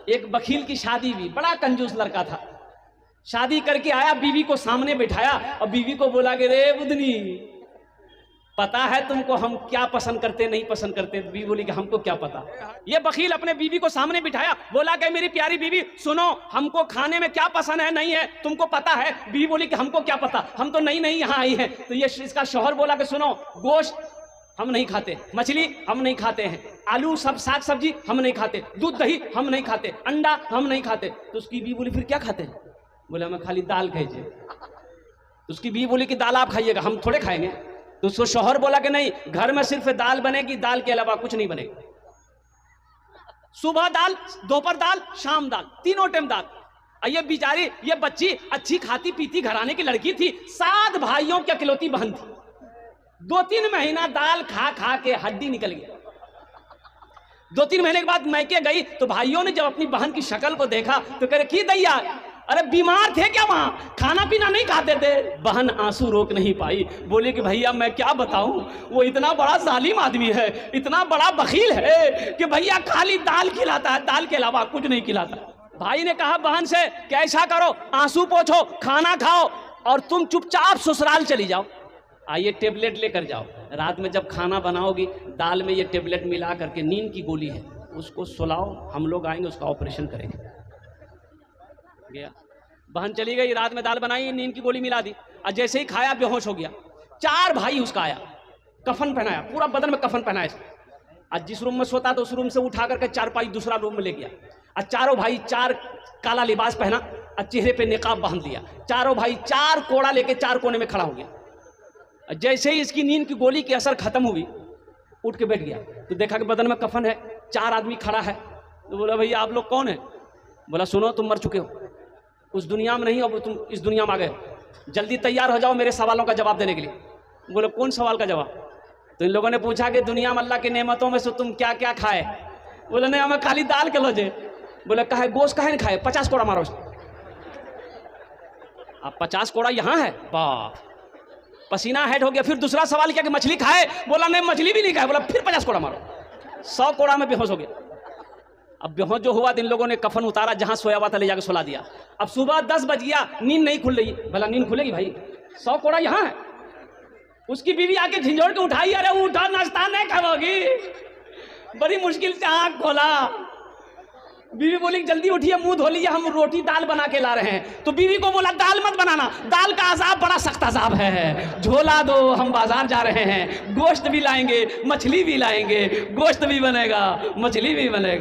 एक वकील की शादी हुई, बड़ा कंजूस लड़का था। शादी करके आया, बीवी को सामने बिठाया और बीवी को बोला कि रे बुदनी, पता है तुमको हम क्या पसंद करते नहीं पसंद करते? बीवी बोली कि हमको क्या पता। ये वकील अपने बीवी को सामने बिठाया, बोला कि मेरी प्यारी बीवी सुनो, हमको खाने में क्या पसंद है नहीं है तुमको पता है? बीवी बोली कि हमको क्या पता, हम तो नई नई यहाँ आई हैं। तो ये इसका शौहर बोला कि सुनो, गोश्त हम नहीं खाते, मछली हम नहीं खाते हैं, आलू सब साग सब्जी हम नहीं खाते, दूध दही हम नहीं खाते, अंडा हम नहीं खाते। तो उसकी बीवी बोली फिर क्या खाते हैं? बोला मैं खाली दाल खाइए। तो उसकी बीवी बोली कि दाल आप खाइएगा, हम थोड़े खाएंगे। तो उसको शौहर बोला कि नहीं, घर में सिर्फ दाल बनेगी, दाल के अलावा कुछ नहीं बनेगा। सुबह दाल, दोपहर दाल, शाम दाल, तीनों टाइम दाल। ये बेचारी ये बच्ची अच्छी खाती पीती घराने की लड़की थी, 7 भाइयों की अकेलौती बहन थी। 2-3 महीना दाल खा खा के हड्डी निकल गया। 2-3 महीने के बाद मैके गई तो भाइयों ने जब अपनी बहन की शक्ल को देखा तो कह रहे की दैया, अरे बीमार थे क्या? वहां खाना पीना नहीं खाते थे? बहन आंसू रोक नहीं पाई, बोले कि भैया मैं क्या बताऊं, वो इतना बड़ा जालिम आदमी है, इतना बड़ा बखील है कि भैया खाली दाल खिलाता है, दाल के अलावा कुछ नहीं खिलाता। भाई ने कहा बहन से कि ऐसा करो, आंसू पोंछो, खाना खाओ और तुम चुपचाप ससुराल चली जाओ। आइए टेबलेट लेकर जाओ, रात में जब खाना बनाओगी दाल में ये टेबलेट मिला करके, नींद की गोली है, उसको सुलाओ, हम लोग आएंगे उसका ऑपरेशन करेंगे। गया, बहन चली गई, रात में दाल बनाई, नींद की गोली मिला दी, और जैसे ही खाया बेहोश हो गया। 4 भाई उसका आया, कफन पहनाया, पूरा बदन में कफन पहनाया। आज जिस रूम में सोता तो उस रूम से उठा करके 4 पाई दूसरा रूम में ले गया। और चारों भाई 4 काला लिबास पहना और चेहरे पे निकाब बांध दिया। चारों भाई 4 कोड़ा लेके 4 कोने में खड़ा हो गया। जैसे ही इसकी नींद की गोली की असर खत्म हुई, उठ के बैठ गया तो देखा कि बदन में कफन है, 4 आदमी खड़ा है। तो बोला भैया आप लोग कौन है? बोला सुनो, तुम मर चुके हो, उस दुनिया में नहीं हो, तुम इस दुनिया में आ गए, जल्दी तैयार हो जाओ मेरे सवालों का जवाब देने के लिए। बोले कौन सवाल का जवाब? तो इन लोगों ने पूछा कि दुनिया में अल्लाह की नेमतों में से तुम क्या क्या खाए? बोले नहीं, हमें खाली दाल के लोजे। बोले कहे गोश्त कहे नहीं खाए? 50 कोड़ा मारो। अब 50 कोड़ा यहाँ है, वाह, पसीना हेड हो गया। फिर दूसरा सवाल किया कि मछली खाए? बोला नहीं, मछली भी नहीं खाए। बोला फिर 50 कोड़ा मारो। 100 कोड़ा में बेहोश हो गया। अब बेहोश जो हुआ, इन लोगों ने कफन उतारा, जहां सोया हुआ था ले जाकर सुला दिया। अब सुबह 10 बज गया, नींद नहीं खुल रही। भला नींद खुलेगी भाई? 100 कोड़ा यहाँ है। उसकी बीवी आके झिंझोड़ के उठाई, अरे उठा, नाश्ता नहीं खाओगी? बड़ी मुश्किल से आँख खोला। बीवी बोली जल्दी उठिए, मुंह धो लीजिए, हम रोटी दाल बना के ला रहे हैं। तो बीवी को बोला दाल मत बनाना, दाल का अजाब बड़ा सख्त अजाब है, झोला दो, हम बाजार जा रहे हैं, गोश्त भी लाएंगे, मछली भी लाएंगे, गोश्त भी बनेगा, मछली भी बनेगा।